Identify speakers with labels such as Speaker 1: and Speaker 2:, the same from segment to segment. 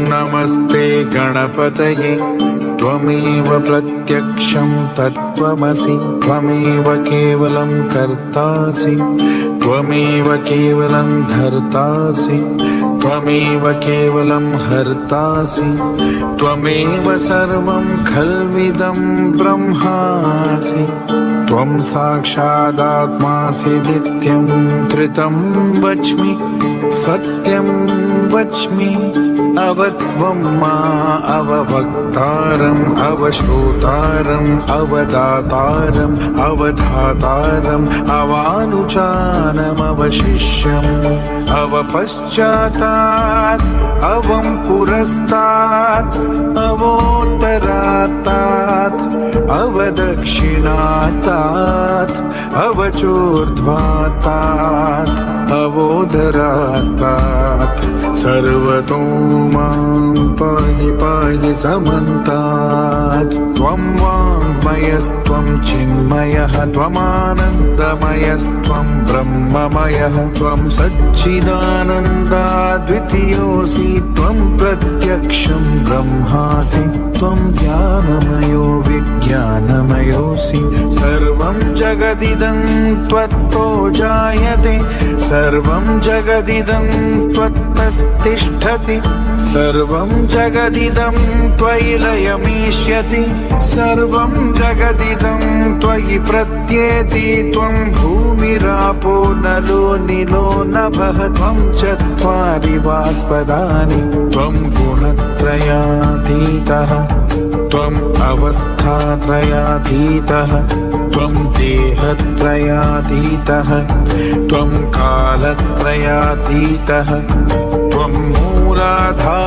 Speaker 1: नमस्ते गणपतये त्वमेव प्रत्यक्षं तत्त्वमसि त्वमेव केवलं कर्तासि त्वमेव केवलं धर्तासि त्वमेव केवलं हर्तासि त्वमेव सर्वं खल्विदं ब्रह्मासि त्वं साक्षादात्मासि नित्यं त्रितं वच्मि सत्यं वच्मि अवत्वं मा अववक्तारम् अवश्रोतारम् अवदातारम् अवधातारम् अवानुचानम् अवशिष्यम् अवपश्चातात् अवं पुरस्तात् अवोत्तरात्तात् अवदक्षिणात्तात् अवचोर्ध्वात्तात् अवोदरात्तात् सर्वतो मां पाहि पाहि समन्तात् त्वं वाङ्मयस्त्वं चिन्मयः त्वमानन्दमयस्त्वं ब्रह्ममयः त्वं सच्चिदानन्दाद्वितीयोऽसि त्वं प्रत्यक्षं ब्रह्मासि त्वं ज्ञानमयो विज्ञानमयोऽसि सर्वं जगदिदं त्वत्तो जायते सर्वं जगदिदं त्वत्तस्तिष्ठति सर्वं जगदिदं त्वयि लयमीष्यति सर्वं जगदिदं त्वयि प्रत्येति त्वं भूमिरापो नलो निलो नभः त्वं चत्वारि वाक्पदानि त्वं गुणत्रयातीतः त्वम् अवस्थात्रयातीतः त्वं देहत्रयातीतः त्वं कालत्रयातीतः त्वं मूलाधारस्थितोऽसि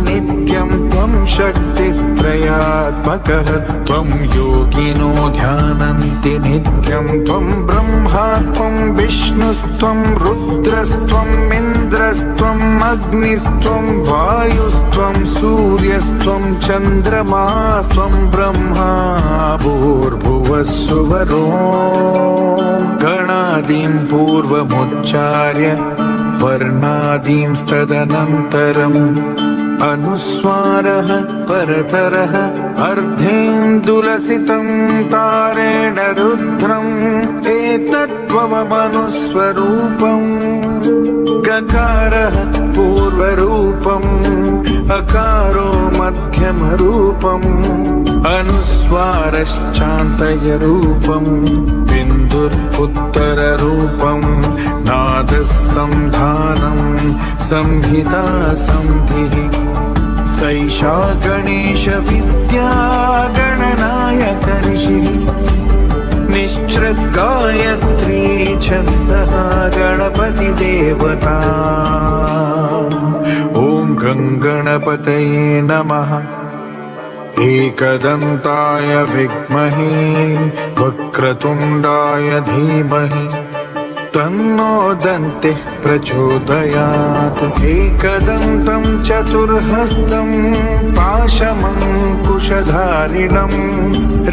Speaker 1: नित्यं त्वं शक्तित्रयात्मकः त्वं योगिनो ध्यानन्ति नित्यं त्वं ब्रह्मा त्वं विष्णुस्त्वं रुद्रस्त्वम् इन्द्रस्त्वम् अग्निस्त्वं वायुस्त्वं सूर्यस्त्वं चन्द्रमास्त्वं ब्रह्मा भूर्भुवः सुवरो गणादीं पूर्वमुच्चार्य वर्णादींस्तदनन्तरम् अनुस्वारः परतरः अर्धेन्दुलसितं तारेण रुद्रम् एतत्त्वमनुस्वरूपम् गकारः पूर्वरूपम् अकारो मध्यमरूपम् अनुस्वारश्चान्तयरूपम् बिन्दुरुत्तररूपम् नादः संधानं संहिता संधिः सैषा गणेशविद्या गणनायकऋषिः निश्चृद्गायत्री छन्दः गणपतिदेवता ॐ गङ्गणपतये नमः एकदन्ताय विद्महे वक्रतुण्डाय धीमहि तन्नो दन्तिः प्रचोदयात् एकदन्तं चतुर्हस्तं पाशमङ्कुशधारिणं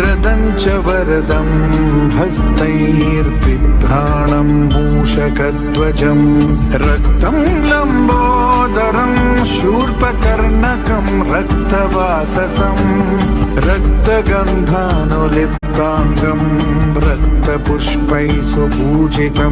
Speaker 1: रदं च वरदं हस्तैर्बिभ्राणं मूषकध्वजं रक्तं लम्बोदरं शूर्पकर्णकं रक्तवाससं रक्तगन्धानुलिप्ताङ्गं रक्तपुष्पैः सुपूजितम्